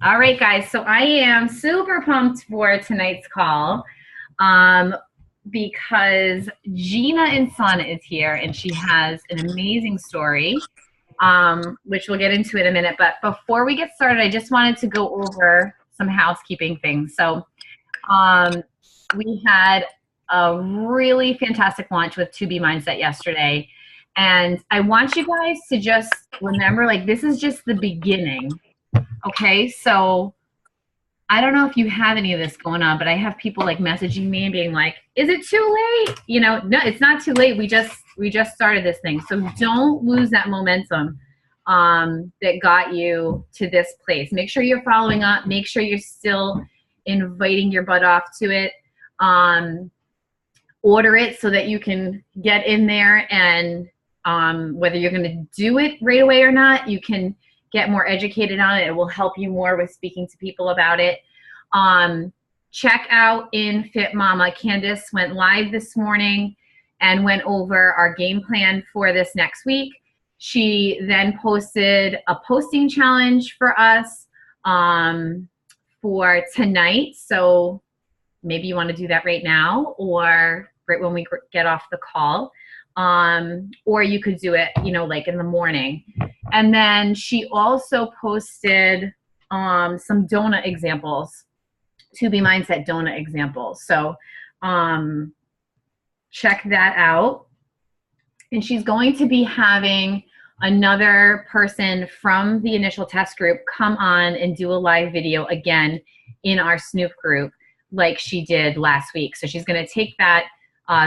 All right, guys. So I am super pumped for tonight's call um, because Gina Insana is here and she has an amazing story, which we'll get into in a minute. But before we get started, I just wanted to go over some housekeeping things. So um, we had a really fantastic launch with To Be Mindset yesterday. And I want you guys to just remember, like, this is just the beginning. Okay, so I don't know if you have any of this going on, but I have people like messaging me and being like, "Is it too late?" You know, no, it's not too late. We just started this thing, so don't lose that momentum that got you to this place. Make sure you're following up. Make sure you're still inviting your butt off to it. Order it so that you can get in there, and whether you're going to do it right away or not, you can get more educated on it. It will help you more with speaking to people about it. Check out In Fit Mama. Candace went live this morning and went over our game plan for this next week. She then posted a posting challenge for us for tonight. So maybe you want to do that right now or right when we get off the call. Or you could do it, like in the morning. And then she also posted some donut examples, To Be Mindset donut examples. So check that out. And she's going to be having another person from the initial test group come on and do a live video again in our Snoop group like she did last week. So she's going to take that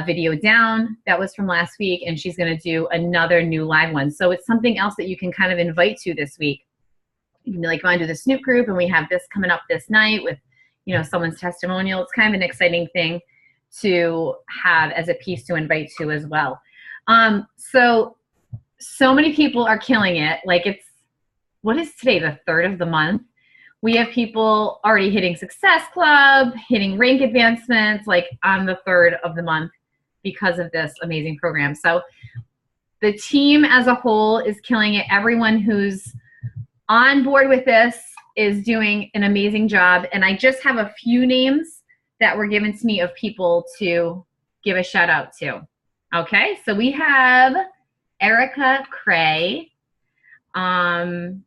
video down that was from last week, and she's going to do another new live one. So it's something else that you can kind of invite to this week. You can be like, going to the Snoop group, and we have this coming up this night with, someone's testimonial. It's kind of an exciting thing to have as a piece to invite to as well. So many people are killing it. Like, what is today, the 3rd of the month? We have people already hitting Success Club, hitting rank advancements, like on the 3rd of the month because of this amazing program. So the team as a whole is killing it. Everyone who's on board with this is doing an amazing job. And I just have a few names that were given to me of people to give a shout out to. Okay, so we have Erica Cray, Heather,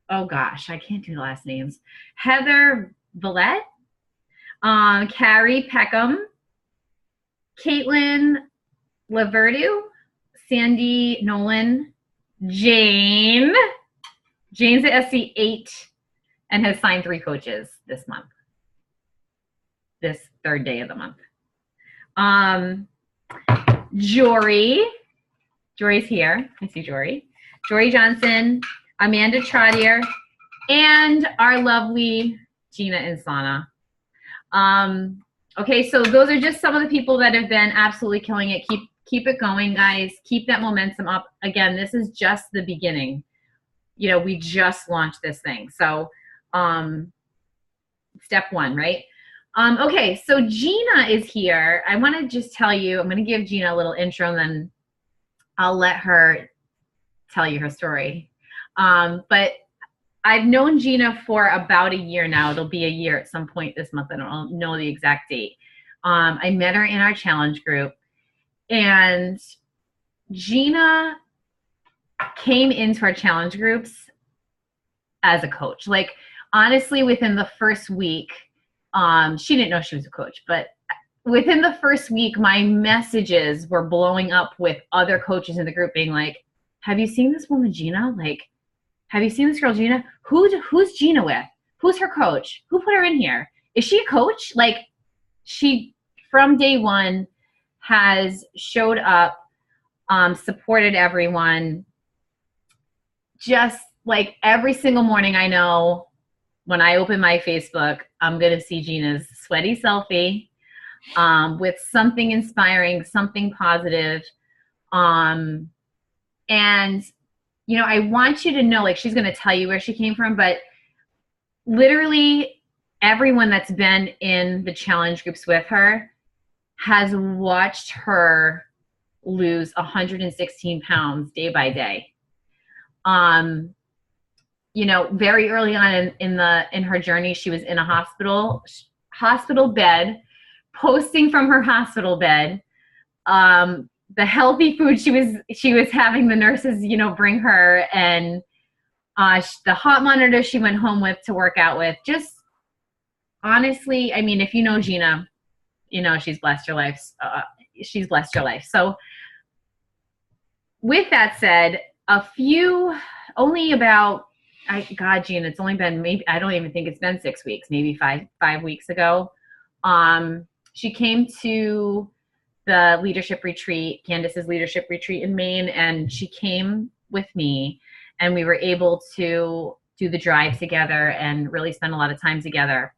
oh gosh, I can't do the last names. Heather Villette, Carrie Peckham, Caitlin Laverdu, Sandy Nolan, Jane. Jane's at SC8 and has signed 3 coaches this month, this 3rd day of the month. Jory's here. I see Jory. Jory Johnson, Amanda Trottier, and our lovely Gina Insana. Okay, so those are just some of the people that have been absolutely killing it. Keep it going, guys. Keep that momentum up. Again, this is just the beginning. We just launched this thing. So step 1, right? Okay, so Gina is here. I want to just tell you, I'm going to give Gina a little intro, and then I'll let her tell you her story. But I've known Gina for about a year now. It'll be a year at some point this month. I don't know the exact date. I met her in our challenge group, and Gina came into our challenge groups as a coach. Like, honestly, within the first week, she didn't know she was a coach, but within the first week, my messages were blowing up with other coaches in the group being like, have you seen this woman, Gina? Like, have you seen this girl, Gina? Who's Gina with? Who's her coach? Who put her in here? Is she a coach? Like, she, from day one, has showed up, supported everyone. Just like every single morning, I know when I open my Facebook, I'm going to see Gina's sweaty selfie with something inspiring, something positive. And, I want you to know, like, she's going to tell you where she came from, but literally everyone that's been in the challenge groups with her has watched her lose 116 pounds day by day. very early on in her journey, she was in a hospital bed, posting from her hospital bed. The healthy food she was having the nurses, bring her, and the hot monitor she went home with to work out with. Just honestly, I mean, if you know Gina, she's blessed your life. She's blessed your life. So with that said, only about, God, Gina, it's only been maybe, I don't even think it's been 6 weeks, maybe five weeks ago. She came to the leadership retreat, Candace's leadership retreat in Maine, and she came with me, and we were able to do the drive together and really spend a lot of time together.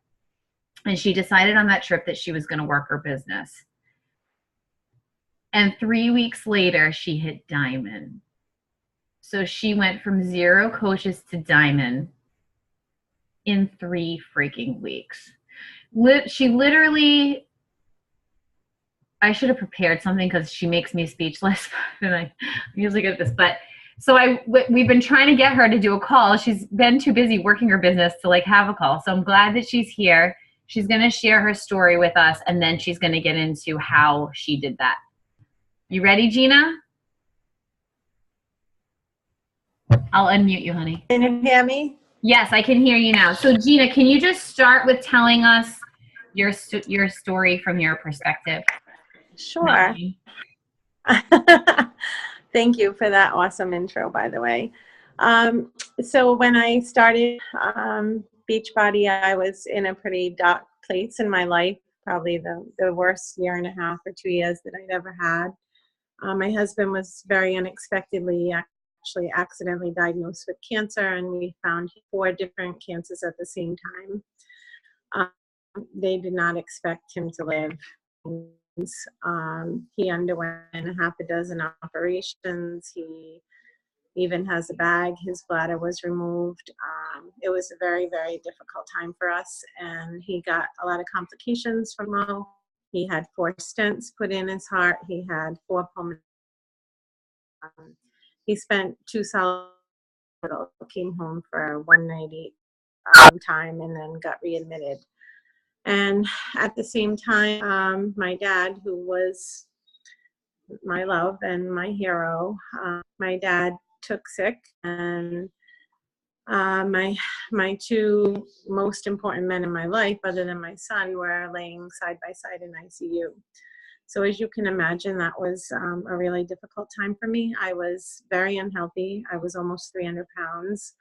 And she decided on that trip that she was going to work her business. And 3 weeks later, she hit diamond. So she went from 0 coaches to diamond in 3 freaking weeks. She literally, I should have prepared something because she makes me speechless. And I'm usually good at this. But so we've been trying to get her to do a call. She's been too busy working her business to have a call. So I'm glad that she's here. She's going to share her story with us, and then she's going to get into how she did that. You ready, Gina? I'll unmute you, honey. Can you hear me? Yes, I can hear you now. So Gina, can you just start with telling us your story from your perspective? Sure. Thank you for that awesome intro, by the way. So when I started Beachbody, I was in a pretty dark place in my life, probably the worst 1.5 or 2 years that I'd ever had. My husband was very unexpectedly actually accidentally diagnosed with cancer, and we found 4 different cancers at the same time. They did not expect him to live. He underwent 6 operations. He even has a bag. His bladder was removed. It was a very, very difficult time for us, and he got a lot of complications from all. He had 4 stents put in his heart. He had 4 pulmonary. He spent 2 solid, came home for 190 time, and then got readmitted. And at the same time, my dad, who was my love and my hero, my dad took sick, and my 2 most important men in my life, other than my son, were laying side by side in ICU. So as you can imagine, that was a really difficult time for me. I was very unhealthy. I was almost 300 pounds.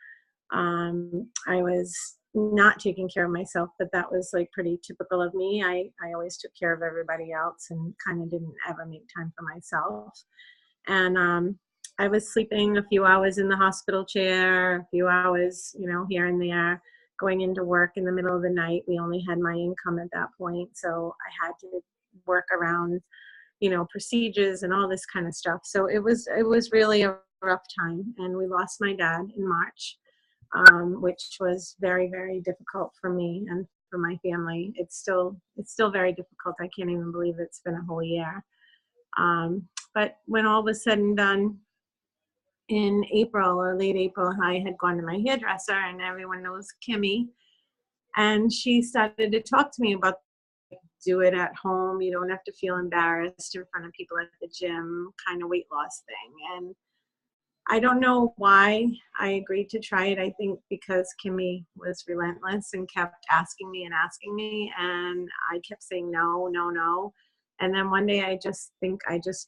I was not taking care of myself, but that was pretty typical of me. I always took care of everybody else and kind of didn't ever make time for myself. And I was sleeping a few hours in the hospital chair, a few hours, here and there, going into work in the middle of the night. We only had my income at that point, so I had to work around, procedures and all this kind of stuff. So it was really a rough time, and we lost my dad in March, which was very, very difficult for me and for my family. It's still very difficult. I can't even believe it's been a whole year. But when all was said and done, in April or late April, I had gone to my hairdresser, and everyone knows Kimmy, and she started to talk to me about, do it at home. You don't have to feel embarrassed in front of people at the gym, kind of weight loss thing. And I don't know why I agreed to try it. I think because Kimmy was relentless and kept asking me, and I kept saying no, no, no. And then one day I just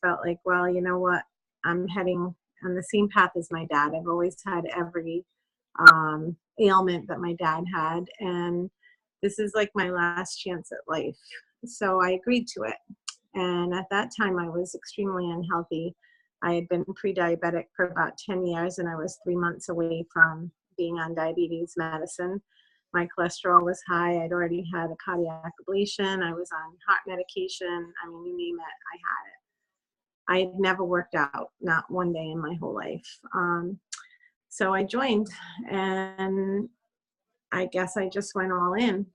felt like, well, you know what? I'm heading on the same path as my dad. I've always had every ailment that my dad had, and this is like my last chance at life. So I agreed to it. And at that time, I was extremely unhealthy. I had been pre-diabetic for about 10 years, and I was 3 months away from being on diabetes medicine. My cholesterol was high. I'd already had a cardiac ablation. I was on heart medication. I mean, you name it, I had it. I had never worked out, not one day in my whole life. So I joined, and I guess I just went all in.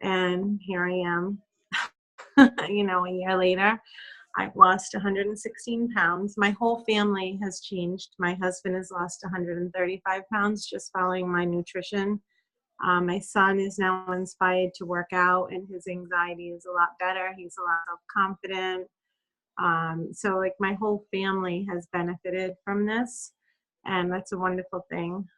And here I am, a year later. I've lost 116 pounds. My whole family has changed. My husband has lost 135 pounds just following my nutrition. My son is now inspired to work out, and his anxiety is a lot better. He's a lot self-confident. So like my whole family has benefited from this, and that's a wonderful thing.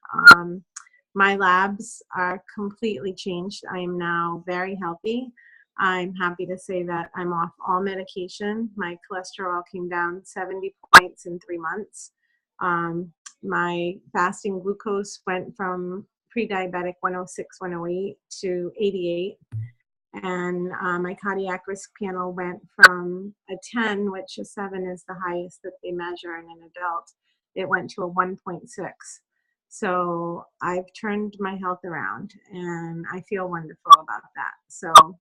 My labs are completely changed. I am now very healthy. I'm happy to say that I'm off all medication. My cholesterol came down 70 points in 3 months. My fasting glucose went from pre-diabetic 106, 108 to 88. And my cardiac risk panel went from a 10, which a 7 is the highest that they measure in an adult. It went to a 1.6. So I've turned my health around, and I feel wonderful about that. So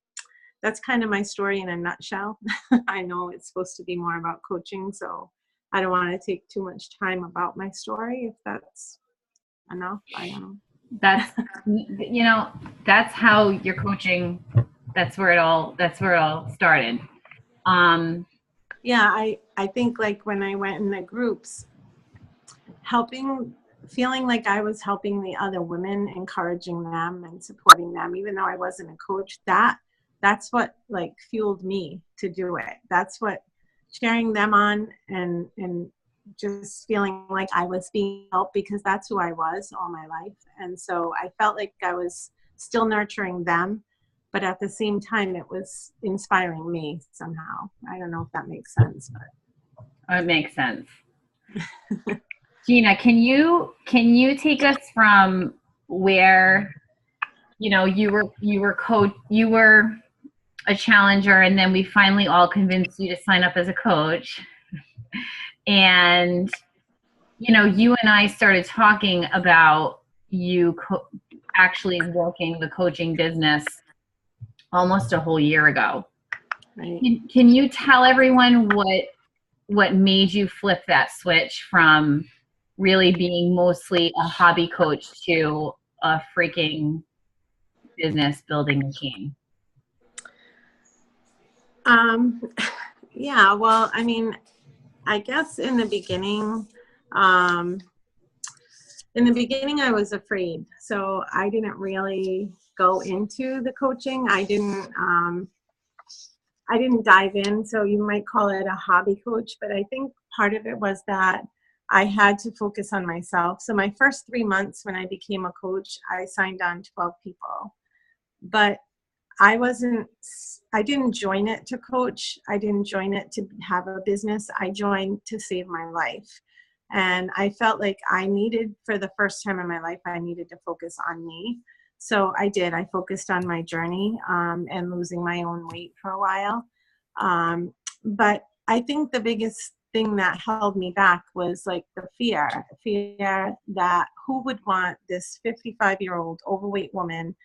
that's kind of my story in a nutshell. I know it's supposed to be more about coaching, so I don't want to take too much time about my story. If that's enough, I don't know. That's, you know, that's how your coaching, that's where it all started. Yeah, I think like when I went in the groups, feeling like I was helping the other women, encouraging them and supporting them, even though I wasn't a coach, that's what like fueled me to do it. That's what cheering them on and just feeling like I was being helped, because that's who I was all my life. And so I felt like I was still nurturing them, but at the same time it was inspiring me somehow. I don't know if that makes sense, but It makes sense. Gina, can you take us from where, you know, you were a challenger, and then we finally all convinced you to sign up as a coach, and you know, you and I started talking about you actually working the coaching business almost a whole year ago. right. Can you tell everyone what made you flip that switch from really being mostly a hobby coach to a freaking business building machine? Yeah, well, I mean, I guess in the beginning, I was afraid. So I didn't really go into the coaching. I didn't dive in. So you might call it a hobby coach, but I think part of it was that I had to focus on myself. So my first 3 months when I became a coach, I signed on 12 people, but I didn't join it to coach. I didn't join it to have a business. I joined to save my life. And I felt like for the first time in my life, I needed to focus on me. So I did. I focused on my journey and losing my own weight for a while. But I think the biggest thing that held me back was like the fear that who would want this 55-year-old overweight woman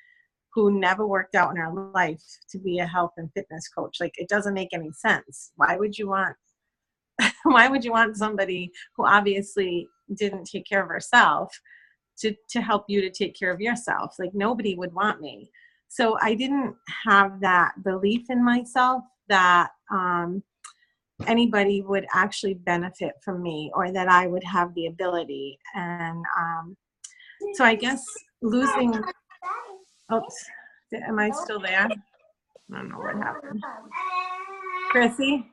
who never worked out in her life to be a health and fitness coach? Like, it doesn't make any sense. Why would you want somebody who obviously didn't take care of herself to help you to take care of yourself? Like, nobody would want me. So I didn't have that belief in myself that anybody would actually benefit from me, or that I would have the ability. And so I guess losing, oops, am I still there? I don't know what happened. Chrissy?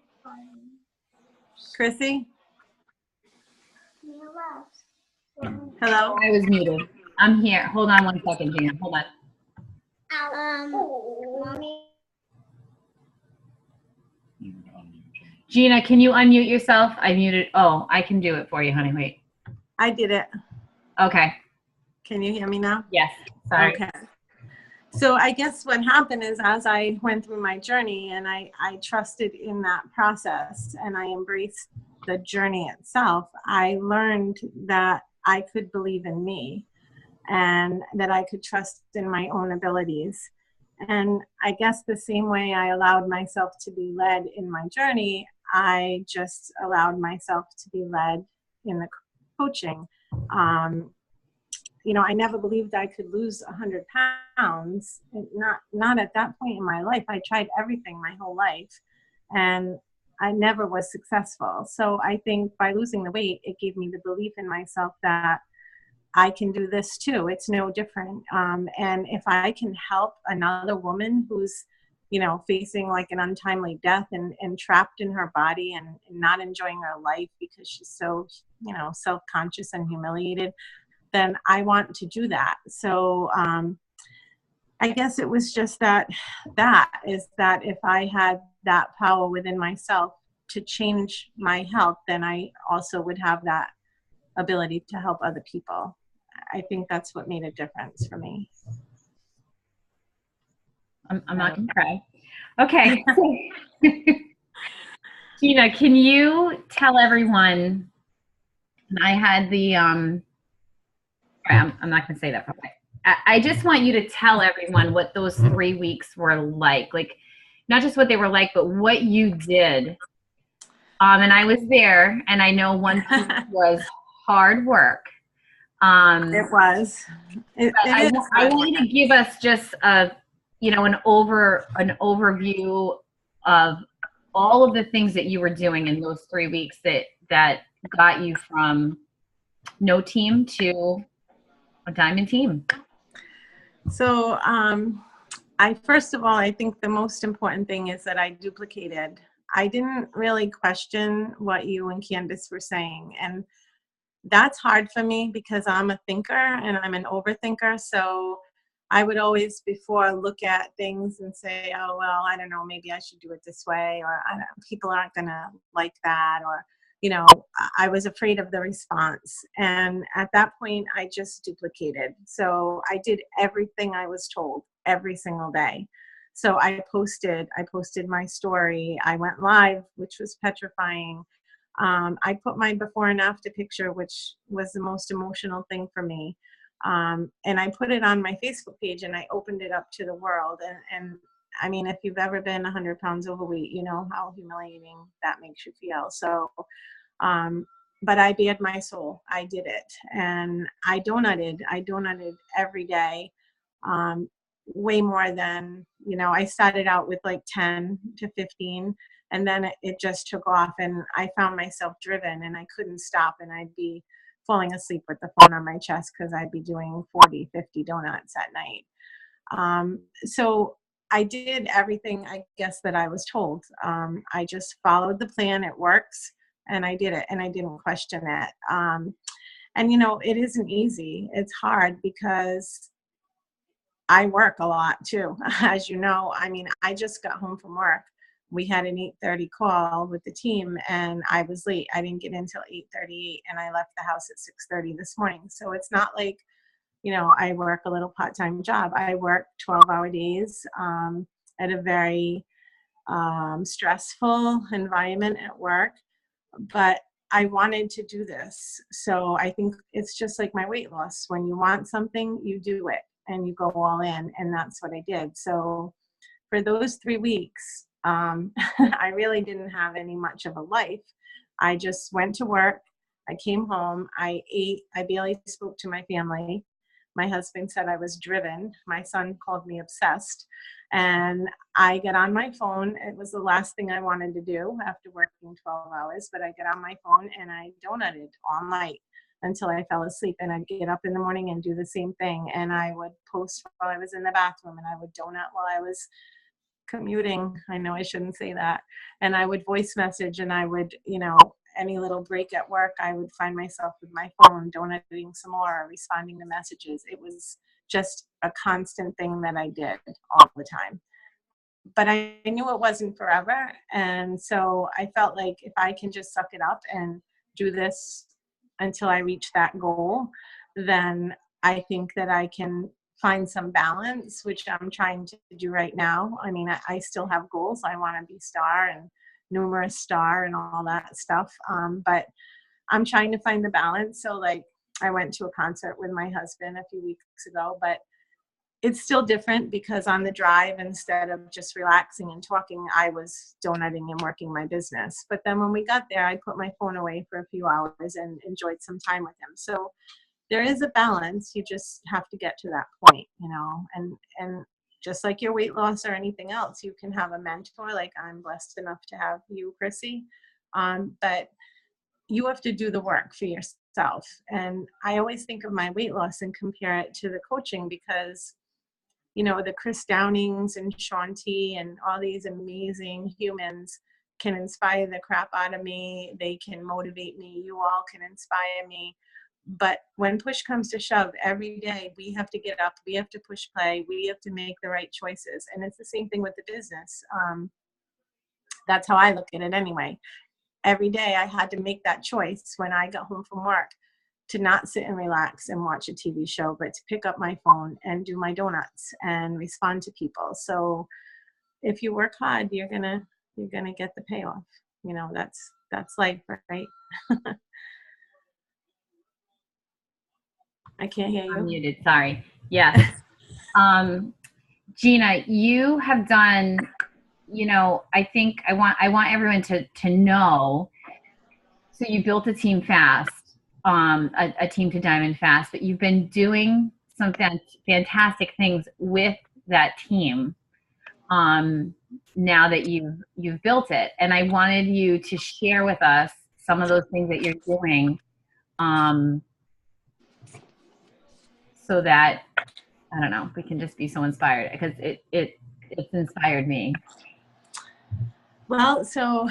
Hello? I was muted. I'm here. Hold on 1 second, Gina. Hold on. Mommy. Gina, can you unmute yourself? I muted. Oh, I can do it for you, honey. Wait. I did it. Okay. Can you hear me now? Yes. Sorry. Okay. So I guess what happened is, as I went through my journey and I trusted in that process and I embraced the journey itself, I learned that I could believe in me and that I could trust in my own abilities. And I guess the same way I allowed myself to be led in my journey, I just allowed myself to be led in the coaching. You know, I never believed I could lose 100 pounds. Not at that point in my life. I tried everything my whole life. And I never was successful. So I think by losing the weight, it gave me the belief in myself that I can do this too. It's no different. And if I can help another woman who's, facing like an untimely death and trapped in her body and not enjoying her life because she's so, self-conscious and humiliated, then I want to do that. So I guess it was just that is that if I had that power within myself to change my health, then I also would have that ability to help other people. I think that's what made a difference for me. I'm not gonna cry. Okay. Gina, can you tell everyone, and I had the I'm not gonna say that probably. I just want you to tell everyone what those 3 weeks were like not just what they were like, but what you did. And I was there, and I know one piece was hard work. It was. I want you to give us just an overview of all of the things that you were doing in those 3 weeks that got you from no team to a diamond team. So first of all, I think the most important thing is that I duplicated. I didn't really question what you and Candace were saying. And that's hard for me because I'm a thinker and I'm an overthinker. So I would always before look at things and say, oh, well, I don't know, maybe I should do it this way, or people aren't going to like that, or, I was afraid of the response. And at that point, I just duplicated. So I did everything I was told every single day. So I posted my story. I went live, which was petrifying. I put my before and after picture, which was the most emotional thing for me. And I put it on my Facebook page and I opened it up to the world. And I mean, if you've ever been 100 pounds overweight, you know how humiliating that makes you feel. So, but I bared my soul. I did it. And I donated every day. Way more than, I started out with like 10 to 15, and then it just took off, and I found myself driven and I couldn't stop, and I'd be falling asleep with the phone on my chest because I'd be doing 40, 50 donuts at night. So I did everything, I guess, that I was told. I just followed the plan. It works. And I did it, and I didn't question it. And, it isn't easy. It's hard because I work a lot too, as you know. I mean, I just got home from work. We had an 8:30 call with the team, and I was late. I didn't get in until 8:38, and I left the house at 6:30 this morning. So it's not like, I work a little part-time job. I work 12-hour days at a very stressful environment at work. But I wanted to do this. So I think it's just like my weight loss. When you want something, you do it and you go all in. And that's what I did. So for those 3 weeks, I really didn't have any much of a life. I just went to work. I came home. I ate. I barely spoke to my family. My husband said I was driven. My son called me obsessed. And I get on my phone. It was the last thing I wanted to do after working 12 hours, but I get on my phone and I donuted all night until I fell asleep. And I'd get up in the morning and do the same thing. And I would post while I was in the bathroom, and I would donut while I was commuting. I know I shouldn't say that. And I would voice message, and I would, any little break at work, I would find myself with my phone, donating some more, responding to messages. It was just a constant thing that I did all the time. But I knew it wasn't forever. And so I felt like if I can just suck it up and do this until I reach that goal, then I think that I can find some balance, which I'm trying to do right now. I mean, I still have goals. I want to be star and numerous star and all that stuff. But I'm trying to find the balance. So like I went to a concert with my husband a few weeks ago, but it's still different because on the drive, instead of just relaxing and talking, I was donuting and working my business. But then when we got there, I put my phone away for a few hours and enjoyed some time with him. So there is a balance. You just have to get to that point, and just like your weight loss or anything else, you can have a mentor. Like I'm blessed enough to have you, Chrissy. But you have to do the work for yourself. And I always think of my weight loss and compare it to the coaching because, you know, the Chris Downings and Shanti and all these amazing humans can inspire the crap out of me. They can motivate me. You all can inspire me. But when push comes to shove, every day we have to get up, we have to push play, we have to make the right choices. And it's the same thing with the business. That's how I look at it anyway. Every day I had to make that choice when I got home from work to not sit and relax and watch a TV show, but to pick up my phone and do my donuts and respond to people. So if you work hard, you're gonna get the payoff. You know, that's life, right? I can't hear you. I'm muted. Sorry. Yes. Gina, you have done, I think I want everyone to know. So you built a team fast, a team to diamond fast, but you've been doing some fantastic things with that team now that you've built it. And I wanted you to share with us some of those things that you're doing so that, I don't know, we can just be so inspired because it's inspired me. Well, so,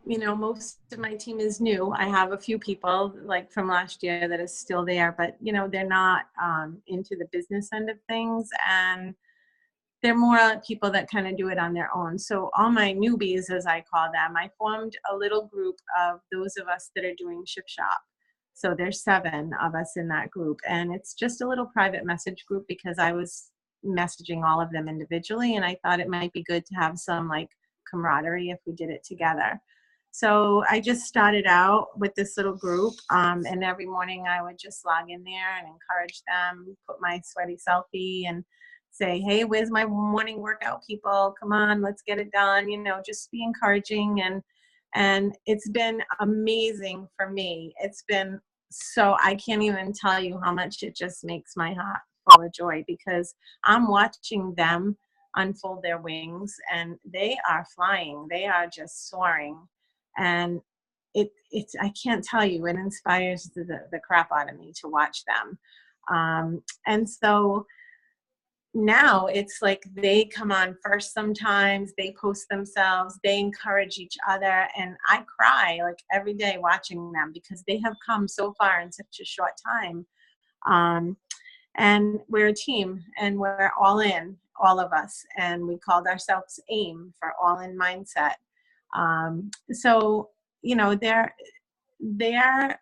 you know, most of my team is new. I have a few people like from last year that is still there, but, you know, they're not into the business end of things. And they're more people that kind of do it on their own. So all my newbies, as I call them, I formed a little group of those of us that are doing Ship Shop. So there's 7 of us in that group. And it's just a little private message group because I was messaging all of them individually. And I thought it might be good to have some like camaraderie if we did it together. So I just started out with this little group. And every morning I would just log in there and encourage them, put my sweaty selfie and say, hey, where's my morning workout, people? Come on, let's get it done. You know, just be encouraging. And it's been amazing for me. It's been so, I can't even tell you how much it just makes my heart full of joy because I'm watching them unfold their wings and they are flying. They are just soaring. And it's I can't tell you, it inspires the crap out of me to watch them. And so now it's like they come on first sometimes, they post themselves, they encourage each other, and I cry like every day watching them because they have come so far in such a short time. And we're a team and we're all in, all of us, and we called ourselves AIM for all in mindset. So, you know, they're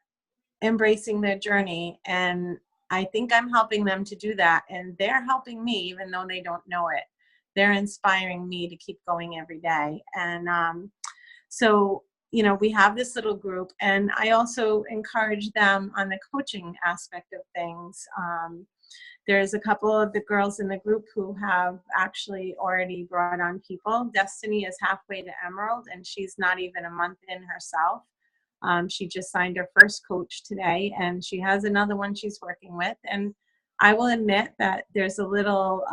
embracing their journey, and I think I'm helping them to do that, and they're helping me even though they don't know it. They're inspiring me to keep going every day. And so, you know, we have this little group, and I also encourage them on the coaching aspect of things. There's a couple of the girls in the group who have actually already brought on people. Destiny is halfway to Emerald, and she's not even a month in herself. She just signed her first coach today, and she has another one she's working with. And I will admit that there's a little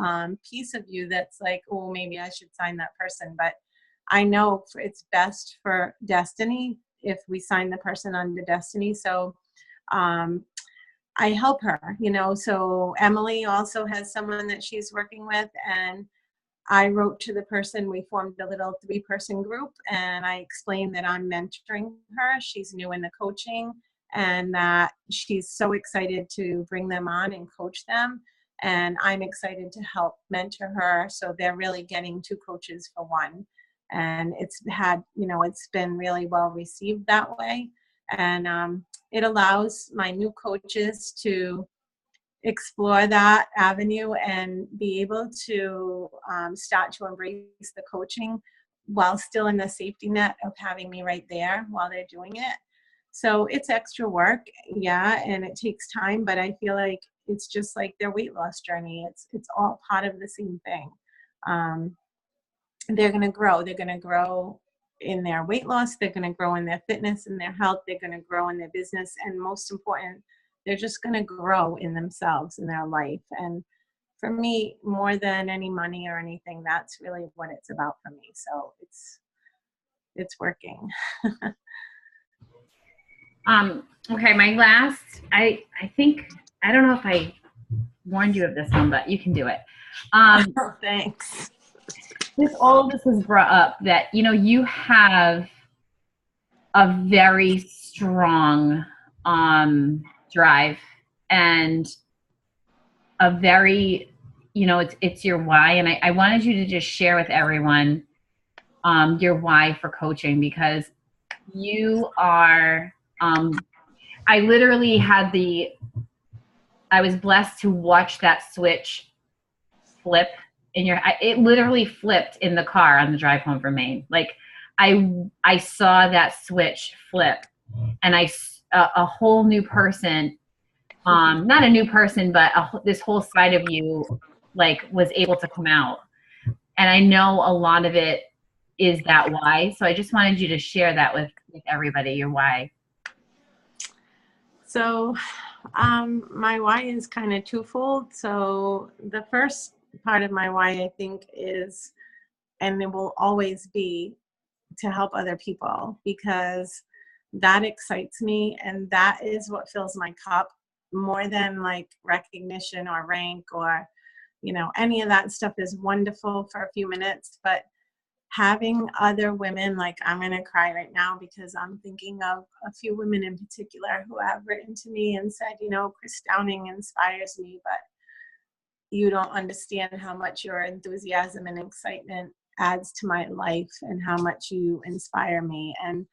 piece of you that's like, oh, maybe I should sign that person. But I know it's best for Destiny if we sign the person on the Destiny. So I help her, you know. So Emily also has someone that she's working with, and I wrote to the person, we formed a little 3-person group, and I explained that I'm mentoring her. She's new in the coaching, and that she's so excited to bring them on and coach them. And I'm excited to help mentor her. So they're really getting 2 coaches for 1. And it's been really well received that way. And it allows my new coaches to explore that avenue and be able to start to embrace the coaching while still in the safety net of having me right there while they're doing it. So it's extra work, yeah, and it takes time, but I feel like it's just like their weight loss journey. It's all part of the same thing. They're going to grow. They're going to grow in their weight loss. They're going to grow in their fitness and their health. They're going to grow in their business. And most important, they're just going to grow in themselves, in their life. And for me, more than any money or anything, that's really what it's about for me. So it's working. Okay, my last, I think, I don't know if I warned you of this one, but you can do it. Oh, thanks. All of this was brought up that, you have a very strong drive, and a very, it's your why. And I wanted you to just share with everyone your why for coaching, because you are, I literally I was blessed to watch that switch flip it literally flipped in the car on the drive home from Maine. Like I saw that switch flip, and a whole new person, not a new person, but this whole side of you, like, was able to come out. And I know a lot of it is that why. So I just wanted you to share that with everybody, your why. So my why is kind of twofold. So the first part of my why, I think, is, and it will always be, to help other people, because that excites me, and that is what fills my cup more than like recognition or rank or any of that stuff is wonderful for a few minutes, but having other women, like, I'm going to cry right now because I'm thinking of a few women in particular who have written to me and said, Chris Downing inspires me, but you don't understand how much your enthusiasm and excitement adds to my life and how much you inspire me. And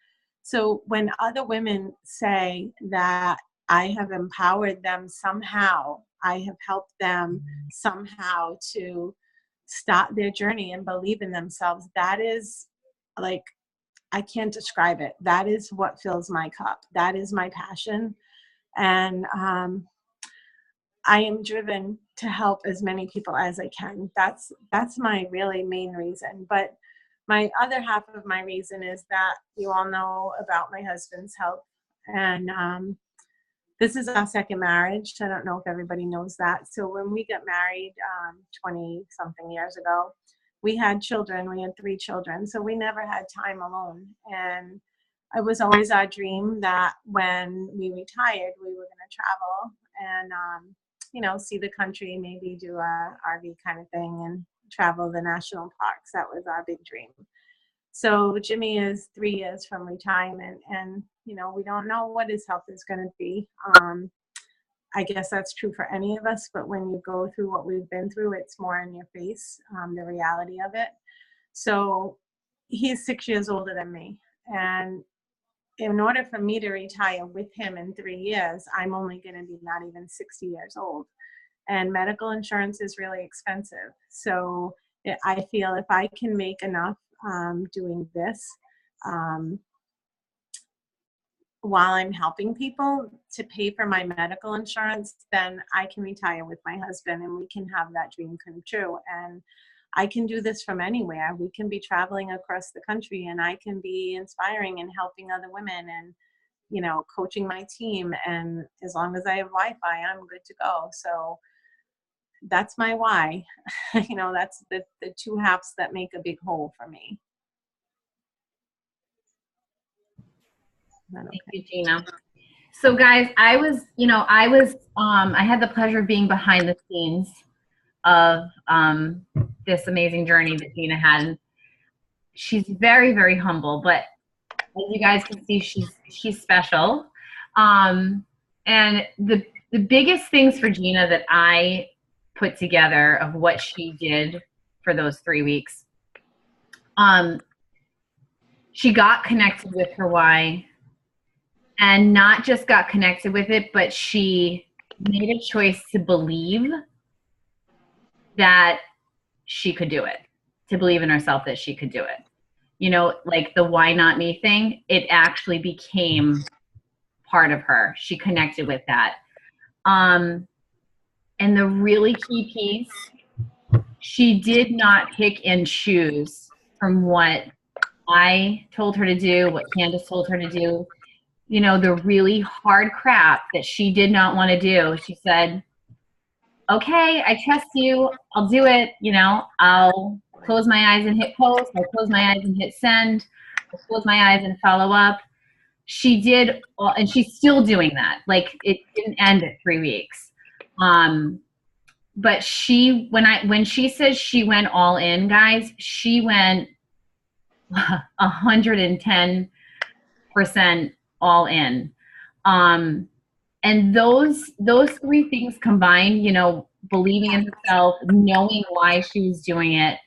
so when other women say that I have empowered them somehow, I have helped them somehow to start their journey and believe in themselves, that is, like, I can't describe it. That is what fills my cup. That is my passion. And I am driven to help as many people as I can. That's my really main reason. But my other half of my reason is that you all know about my husband's health. And this is our second marriage. I don't know if everybody knows that. So when we got married 20 something years ago, we had children. We had 3 children. So we never had time alone. And it was always our dream that when we retired, we were going to travel and see the country, maybe do a RV kind of thing and travel the national parks. That was our big dream. So Jimmy is 3 years from retirement, and we don't know what his health is going to be. I guess that's true for any of us, but when you go through what we've been through, it's more in your face, the reality of it. So he's 6 years older than me, and in order for me to retire with him in 3 years, I'm only going to be not even 60 years old. And medical insurance is really expensive. So I feel if I can make enough doing this while I'm helping people to pay for my medical insurance, then I can retire with my husband and we can have that dream come true. And I can do this from anywhere. We can be traveling across the country, and I can be inspiring and helping other women and, coaching my team. And as long as I have Wi-Fi, I'm good to go. So that's my why. That's the 2 halves that make a big whole for me. Thank you, Gina. So guys, I had the pleasure of being behind the scenes of this amazing journey that Gina had. She's very, very humble, but as you guys can see, she's special. And the biggest things for Gina that I put together of what she did for those 3 weeks, she got connected with her why, and not just got connected with it, but she made a choice to believe that she could do it, to believe in herself that she could do it. Like the why not me thing, it actually became part of her. She connected with that. And the really key piece, she did not pick and choose from what I told her to do, what Candace told her to do. The really hard crap that she did not want to do. She said, okay, I trust you. I'll do it. You know, I'll close my eyes and hit post. I'll close my eyes and hit send. I'll close my eyes and follow up. She did, and she's still doing that. Like it didn't end at 3 weeks. But when she says she went all in, guys, she went 110% all in. And those three things combined, you know, believing in herself, knowing why she was doing it,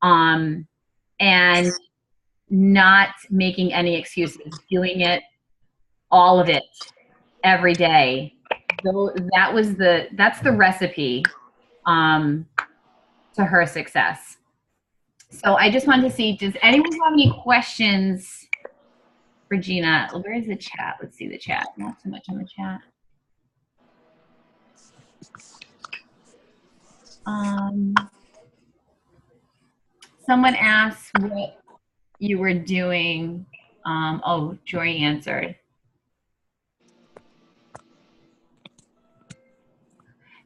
and not making any excuses, doing it, all of it, every day. So that's the recipe to her success. So I just wanted to see, does anyone have any questions for Gina? Where is the chat? Let's see the chat. Not so much on the chat. Someone asked what you were doing. Oh, Jory answered.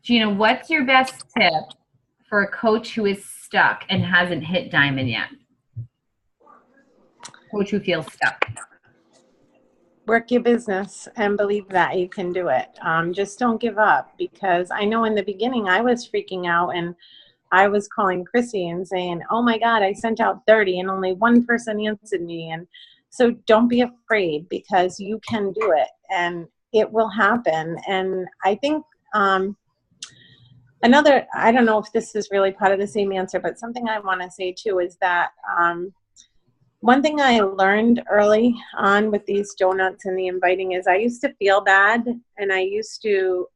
Gina, what's your best tip for a coach who is stuck and hasn't hit diamond yet? Coach who feels stuck. Work your business and believe that you can do it. Just don't give up, because I know in the beginning I was freaking out and I was calling Chrissy and saying, oh my God, I sent out 30 and only one person answered me. And so don't be afraid, because you can do it and it will happen. And I think another, I don't know if this is really part of the same answer, but something I want to say too is that one thing I learned early on with these donuts and the inviting is I used to feel bad and I used to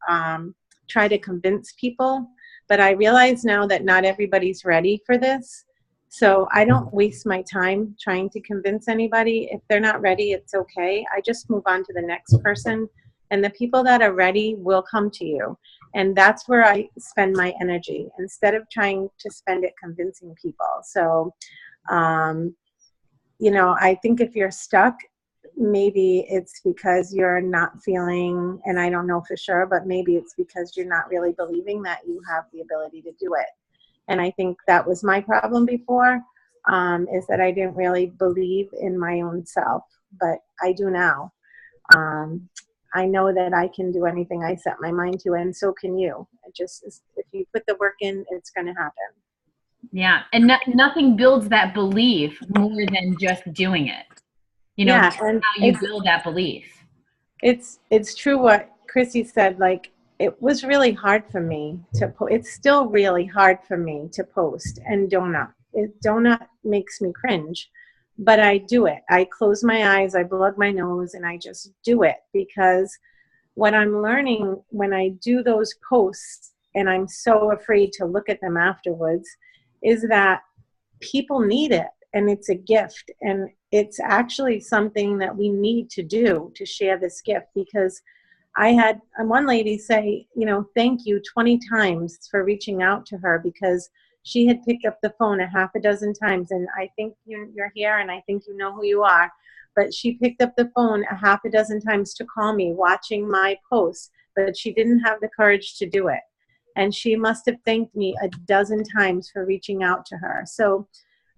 try to convince people, but I realize now that not everybody's ready for this. So I don't waste my time trying to convince anybody. If they're not ready, it's okay. I just move on to the next person, and the people that are ready will come to you. And that's where I spend my energy instead of trying to spend it convincing people. So, you know, I think if you're stuck, maybe it's because you're not feeling, and I don't know for sure, but maybe it's because you're not really believing that you have the ability to do it. And I think that was my problem before, is that I didn't really believe in my own self, but I do now. I know that I can do anything I set my mind to, and so can you. It just, if you put the work in, it's going to happen. Yeah, and nothing builds that belief more than just doing it. You know, yeah, and how you build that belief. It's true what Chrissy said. Like, it was really hard for me to post. It's still really hard for me to post and donut. Donut makes me cringe, but I do it. I close my eyes, I plug my nose, and I just do it, because what I'm learning when I do those posts, and I'm so afraid to look at them afterwards, is that people need it, and it's a gift, and it's actually something that we need to do to share this gift. Because I had one lady say, you know, thank you 20 times for reaching out to her, because she had picked up the phone a half a dozen times, and I think you're here and I think you know who you are, but she picked up the phone a half a dozen times to call me watching my posts, but she didn't have the courage to do it. And she must have thanked me a dozen times for reaching out to her. So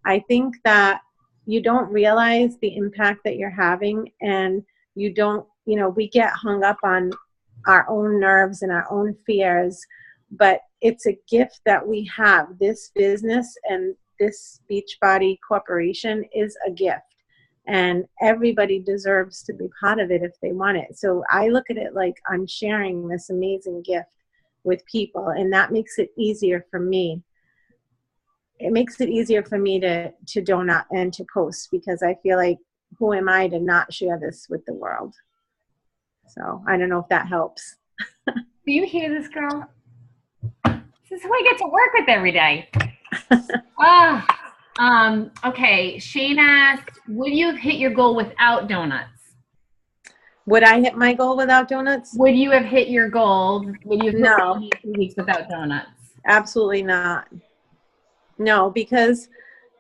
I think that you don't realize the impact that you're having, and you don't, you know, we get hung up on our own nerves and our own fears, but it's a gift that we have. This business and this Beachbody Corporation is a gift, and everybody deserves to be part of it if they want it. So I look at it like I'm sharing this amazing gift with people, and that makes it easier for me. It makes it easier for me to donut and to post, because I feel like, who am I to not share this with the world? So I don't know if that helps. Do you hear this, girl? This is who I get to work with every day. Okay. Shane asked, would you have hit your goal without donuts? Would I hit my goal without donuts? Would you have hit your goal? Would you have No. 3 weeks without donuts? Absolutely not. No, because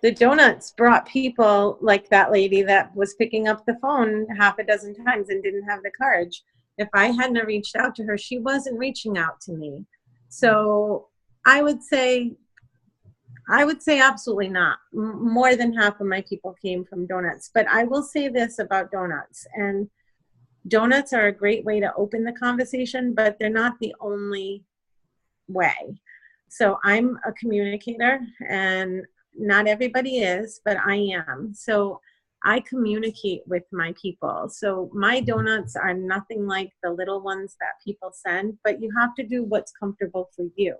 the donuts brought people like that lady that was picking up the phone half a dozen times and didn't have the courage. If I hadn't reached out to her, she wasn't reaching out to me. So I would say absolutely not. More than half of my people came from donuts. But I will say this about donuts, and donuts are a great way to open the conversation, but they're not the only way. So I'm a communicator, and not everybody is, but I am. So I communicate with my people. So my donuts are nothing like the little ones that people send, but you have to do what's comfortable for you.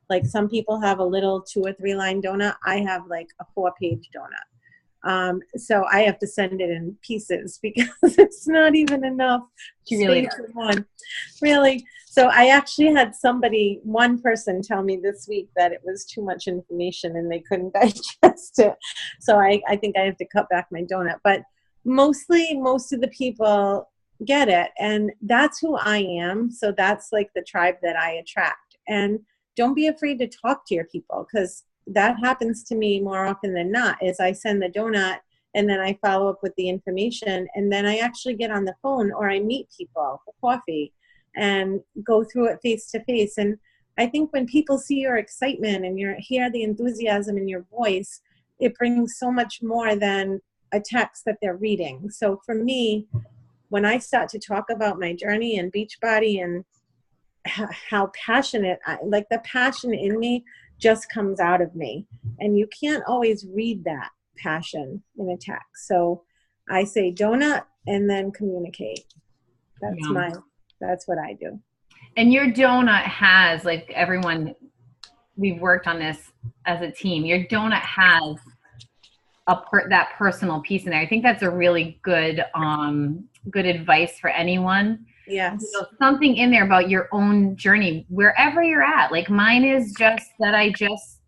Like some people have a little 2 or 3 line donut. I have like a 4 page donut. So I have to send it in pieces because it's not even enough She really space does. in one. Really. So I actually had one person tell me this week that it was too much information and they couldn't digest it. So I think I have to cut back my donut. But mostly, most of the people get it. And that's who I am. So that's like the tribe that I attract. And don't be afraid to talk to your people, because that happens to me more often than not. Is I send the donut and then I follow up with the information, and then I actually get on the phone or I meet people for coffee and go through it face to face. And I think when people see your excitement and hear the enthusiasm in your voice, it brings so much more than a text that they're reading. So for me, when I start to talk about my journey and Beachbody and how passionate like the passion in me just comes out of me, and you can't always read that passion in a text. So I say donut and then communicate. that's Yeah. my that's what I do. And your donut has, like everyone, we've worked on this as a team. Your donut has that personal piece in there. I think that's a really good advice for anyone. Yes. Something in there about your own journey wherever you're at. Like mine is just that I just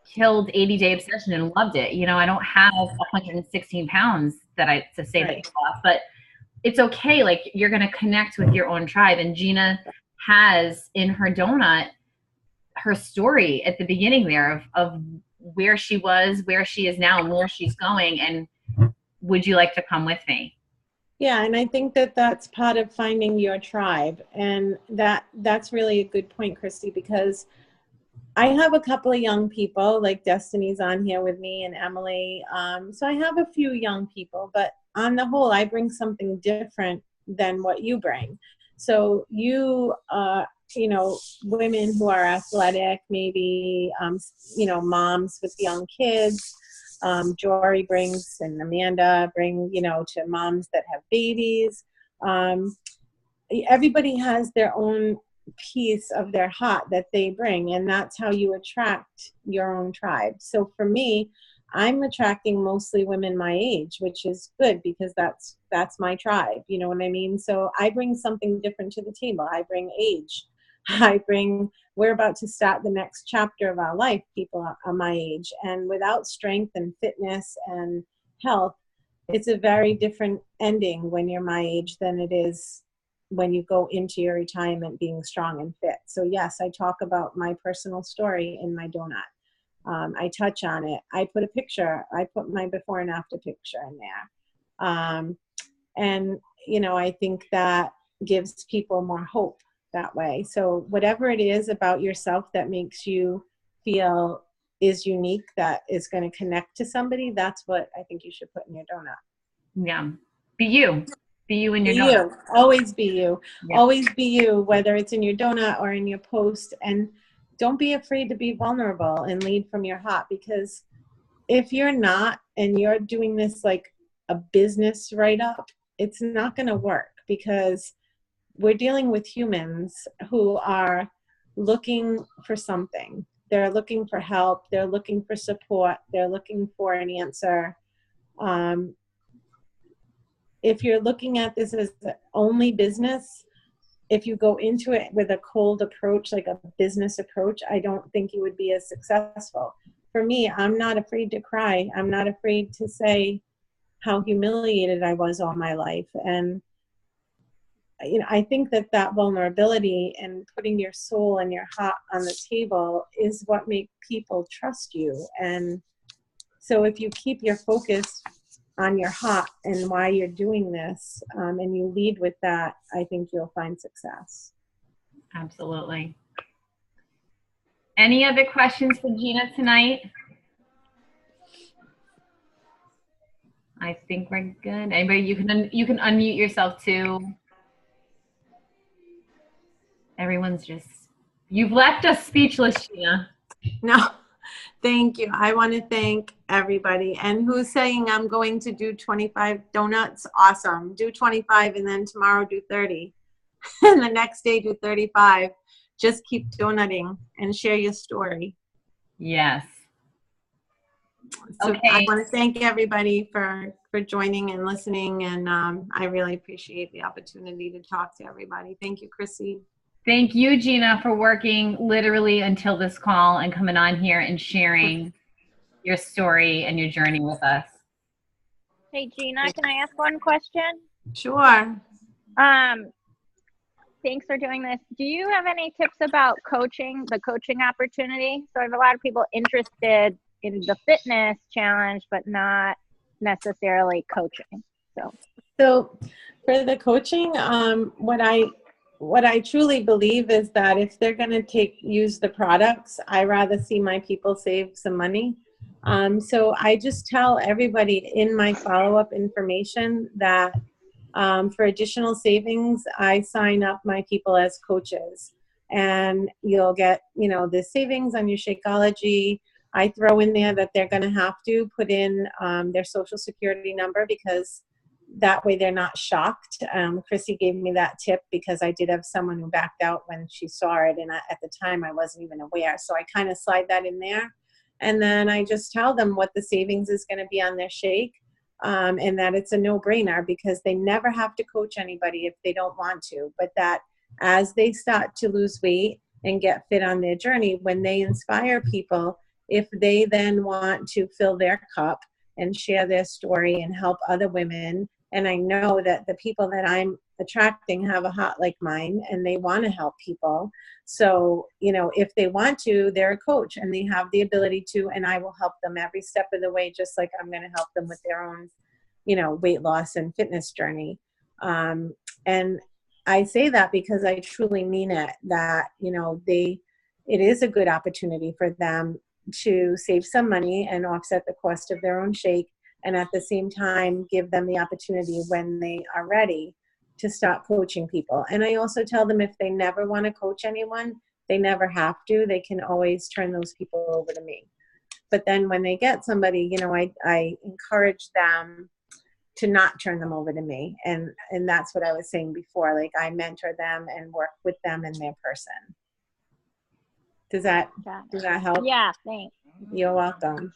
killed 80-day obsession and loved it. I don't have 116 pounds to say that I Right. lost, but it's okay. Like you're going to connect with your own tribe. And Gina has in her donut her story at the beginning there of where she was, where she is now, and where she's going. And would you like to come with me? Yeah, and I think that that's part of finding your tribe, and that's really a good point, Christy, because I have a couple of young people, like Destiny's on here with me and Emily. So I have a few young people, but on the whole, I bring something different than what you bring. So women who are athletic, maybe, moms with young kids. Jory brings and Amanda bring, to moms that have babies. Everybody has their own piece of their heart that they bring, and that's how you attract your own tribe. So for me, I'm attracting mostly women my age, which is good because that's my tribe, you know what I mean? So I bring something different to the table. I bring age. We're about to start the next chapter of our life, people are my age, and without strength and fitness and health, it's a very different ending when you're my age than it is when you go into your retirement being strong and fit. So yes, I talk about my personal story in my donut. I touch on it. I put my before and after picture in there. And, I think that gives people more hope that way. So whatever it is about yourself that makes you feel is unique, that is going to connect to somebody, that's what I think you should put in your donut. Yeah. Be you. Be you in Be your donut. you. Always be you. Yep. Always be you, whether it's in your donut or in your post. And don't be afraid to be vulnerable and lead from your heart, because if you're not and you're doing this like a business write up, it's not going to work, because we're dealing with humans who are looking for something. They're looking for help. They're looking for support. They're looking for an answer. Um, if you're looking at this as only business, if you go into it with a cold approach, like a business approach, I don't think you would be as successful. For me, I'm not afraid to cry. I'm not afraid to say how humiliated I was all my life. And, I think that vulnerability and putting your soul and your heart on the table is what make people trust you. And so if you keep your focus on your heart and why you're doing this, and you lead with that, I think you'll find success. Absolutely. Any other questions for Gina tonight? I think we're good. Anybody, you can unmute yourself too. Everyone's just, you've left us speechless, Gina. No, thank you. I want to thank everybody. And who's saying I'm going to do 25 donuts? Awesome. Do 25 and then tomorrow do 30. And the next day do 35. Just keep donutting and share your story. Yes. So Okay. I want to thank everybody for joining and listening. And I really appreciate the opportunity to talk to everybody. Thank you, Chrissy. Thank you, Gina, for working literally until this call and coming on here and sharing your story and your journey with us. Hey, Gina, can I ask one question? Sure. Thanks for doing this. Do you have any tips about coaching, the coaching opportunity? So I have a lot of people interested in the fitness challenge, but not necessarily coaching. So for the coaching, what I truly believe is that if they're going to use the products, I rather see my people save some money. So I just tell everybody in my follow-up information that for additional savings, I sign up my people as coaches, and you'll get, the savings on your Shakeology. I throw in there that they're going to have to put in their social security number, because that way they're not shocked. Chrissy gave me that tip because I did have someone who backed out when she saw it, and at the time I wasn't even aware. So I kind of slide that in there, and then I just tell them what the savings is going to be on their shake, and that it's a no-brainer because they never have to coach anybody if they don't want to. But that as they start to lose weight and get fit on their journey, when they inspire people, if they then want to fill their cup and share their story and help other women. And I know that the people that I'm attracting have a heart like mine and they want to help people. So, if they want to, they're a coach and they have the ability to, and I will help them every step of the way, just like I'm going to help them with their own, weight loss and fitness journey. And I say that because I truly mean it, that, it is a good opportunity for them to save some money and offset the cost of their own shake, and at the same time give them the opportunity when they are ready to start coaching people. And I also tell them if they never want to coach anyone, they never have to. They can always turn those people over to me. But then when they get somebody, I encourage them to not turn them over to me. And that's what I was saying before. Like, I mentor them and work with them in their person. Does that help? Yeah, thanks. You're welcome.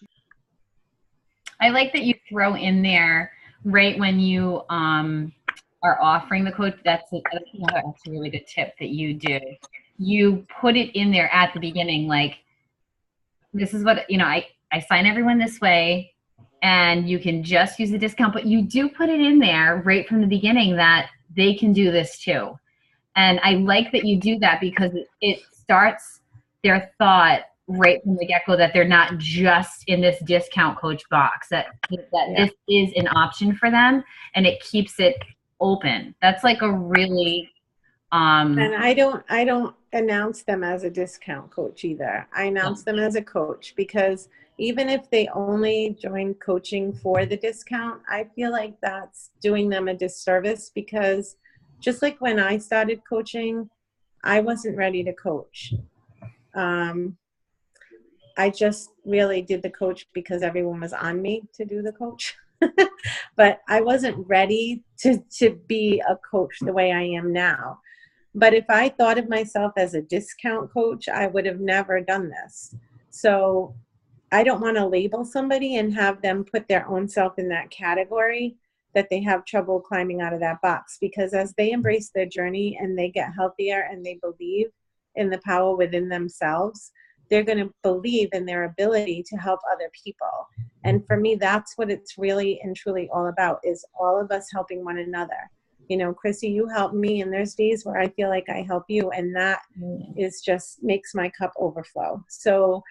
I like that you throw in there right when you are offering the coach. That's a really good tip that you do. You put it in there at the beginning, like, this is what, I sign everyone this way, and you can just use the discount, but you do put it in there right from the beginning that they can do this too. And I like that you do that because it starts their thought right from the get-go that they're not just in this discount coach box, that this is an option for them, and it keeps it open. That's like a really and I don't announce them as a discount coach either. I announce them as a coach, because even if they only join coaching for the discount, I feel like that's doing them a disservice, because just like when I started coaching, I wasn't ready to coach. I just really did the coach because everyone was on me to do the coach. But I wasn't ready to be a coach the way I am now. But if I thought of myself as a discount coach, I would have never done this. So I don't want to label somebody and have them put their own self in that category, that they have trouble climbing out of that box. Because as they embrace their journey and they get healthier and they believe in the power within themselves, they're going to believe in their ability to help other people. And for me, that's what it's really and truly all about, is all of us helping one another. Chrissy, you help me, and there's days where I feel like I help you, and that is just makes my cup overflow. So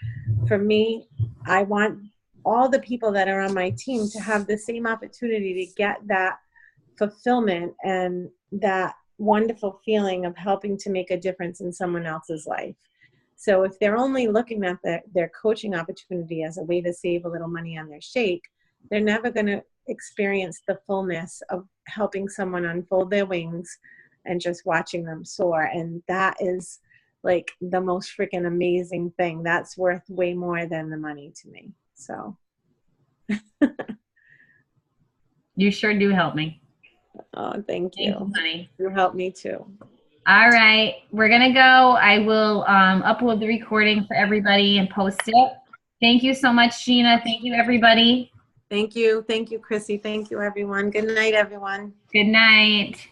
for me, I want all the people that are on my team to have the same opportunity to get that fulfillment and that wonderful feeling of helping to make a difference in someone else's life. So if they're only looking at their coaching opportunity as a way to save a little money on their shake, they're never going to experience the fullness of helping someone unfold their wings and just watching them soar. And that is like the most freaking amazing thing. That's worth way more than the money to me. So You sure do help me. oh, thank you. Thank you, honey. You helped me too. All right, we're gonna go. I will upload the recording for everybody and post it. Thank you so much, Gina. Thank you, everybody. Thank you. Thank you, Chrissy. Thank you, everyone. Good night, everyone. Good night.